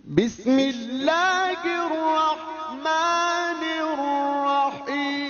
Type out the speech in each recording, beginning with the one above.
بسم اللہ الرحمن الرحیم۔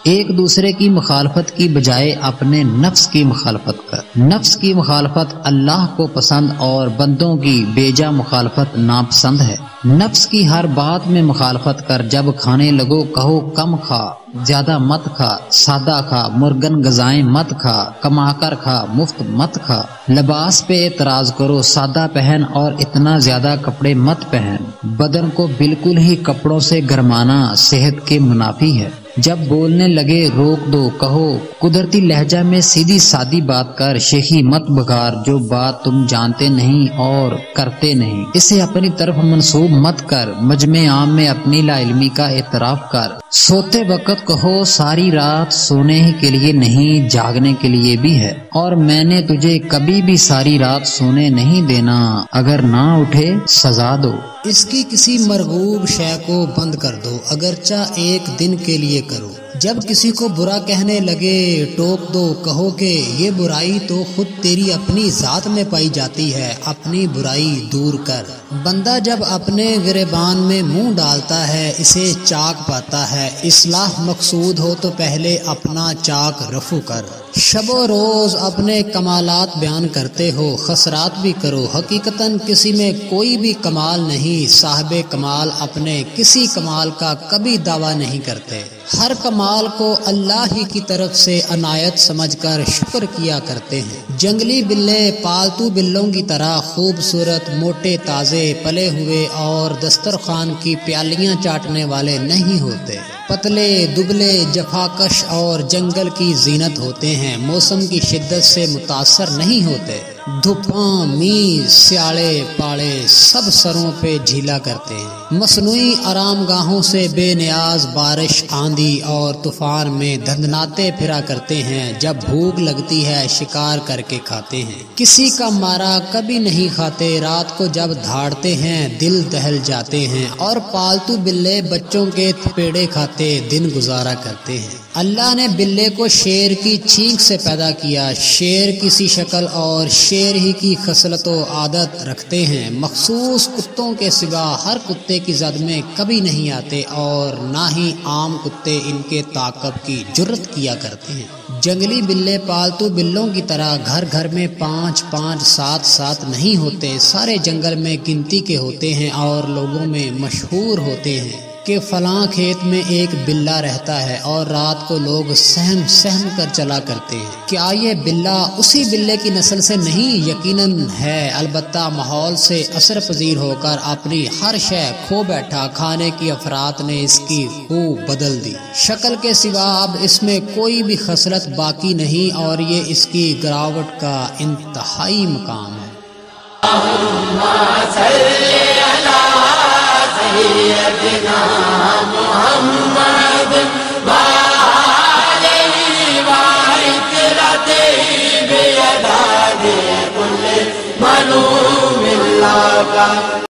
ایک دوسرے کی مخالفت کی بجائے اپنے نفس کی مخالفت کر۔ نفس کی مخالفت اللہ کو پسند اور بندوں کی بیجا مخالفت ناپسند ہے۔ نفس کی ہر بات میں مخالفت کر۔ جب کھانے لگو کہو کم کھا، زیادہ مت کھا، سادہ کھا، مرغن غذائیں مت کھا، کما کر کھا، مفت مت کھا۔ لباس پہ اعتراض کرو، سادہ پہن اور اتنا زیادہ کپڑے مت پہن۔ بدن کو بالکل ہی کپڑوں سے گرمانا صحت کے منافی ہے۔ جب بولنے لگے روک دو، کہو قدرتی لہجہ میں سیدھی سادی بات کر۔ شیخی مت بگار، جو بات تم جانتے نہیں اور کرتے نہیں اسے اپنی طرف منسوب مت کر۔ مجمع عام میں اپنی لا علمی کا اعتراف کر۔ سوتے وقت کہو ساری رات سونے ہی کے لیے نہیں، جاگنے کے لیے بھی ہے، اور میں نے تجھے کبھی بھی ساری رات سونے نہیں دینا، اگر نہ اٹھے سزا دو۔ اس کی کسی مرغوب شے کو بند کر دو، اگرچہ ایک دن کے لیے کرو۔ جب کسی کو برا کہنے لگے ٹوک دو، کہو کہ یہ برائی تو خود تیری اپنی ذات میں پائی جاتی ہے، اپنی برائی دور کر۔ بندہ جب اپنے گریبان میں منہ ڈالتا ہے اسے چاک پاتا ہے۔ اصلاح مقصود ہو تو پہلے اپنا چاک رفو کر۔ شب و روز اپنے کمالات بیان کرتے ہو، خسرات بھی کرو، حقیقتاً کسی میں کوئی بھی کمال نہیں۔ صاحب کمال اپنے کسی کمال کا کبھی دعویٰ نہیں کرتے، ہر کمال کو اللہ ہی کی طرف سے عنایت سمجھ کر شکر کیا کرتے ہیں۔ جنگلی بلے پالتو بلوں کی طرح خوبصورت، موٹے، تازے پلے ہوئے اور دسترخوان کی پیالیاں چاٹنے والے نہیں ہوتے۔ پتلے، دبلے، جفاکش اور جنگل کی زینت ہوتے ہیں، موسم کی شدت سے متاثر نہیں ہوتے۔ دھوپاں، میز، سیاڑے، پاڑے سب سروں پہ جھیلا کرتے ہیں۔ مصنوعی آرام گاہوں سے بے نیاز بارش، آندھی اور طوفان میں دھندناتے پھرا کرتے ہیں۔ جب بھوک لگتی ہے شکار کر کے کھاتے ہیں، کسی کا مارا کبھی نہیں کھاتے۔ رات کو جب دھاڑتے ہیں دل دہل جاتے ہیں، اور پالتو بلے بچوں کے تھپیڑے کھاتے دن گزارا کرتے ہیں۔ اللہ نے بلے کو شیر کی چھینک سے پیدا کیا۔ شیر کسی شکل اور شیر ہی کی خصلت و عادت رکھتے ہیں، مخصوص کتوں کے سوا ہر کتے کی زد میں کبھی نہیں آتے، اور نہ ہی عام کتے ان کے تعاقب کی جرت کیا کرتے ہیں۔ جنگلی بلے پالتو بلوں کی طرح گھر گھر میں 5 7 7 نہیں ہوتے، سارے جنگل میں گنتی کے ہوتے ہیں اور لوگوں میں مشہور ہوتے ہیں کہ فلاں کھیت میں ایک بلا رہتا ہے، اور رات کو لوگ سہم سہم کر چلا کرتے ہیں۔ کیا یہ بلا اسی بلے کی نسل سے نہیں؟ یقیناً ہے، البتہ ماحول سے اثر پذیر ہو کر اپنی ہر شے کھو بیٹھا۔ کھانے کی افراد نے اس کی خوب بدل دی، شکل کے سوا اب اس میں کوئی بھی خصلت باقی نہیں، اور یہ اس کی گراوٹ کا انتہائی مقام ہے۔ سیدنا محمد وآلہ وعترته بیداد کل منوم اللہ کا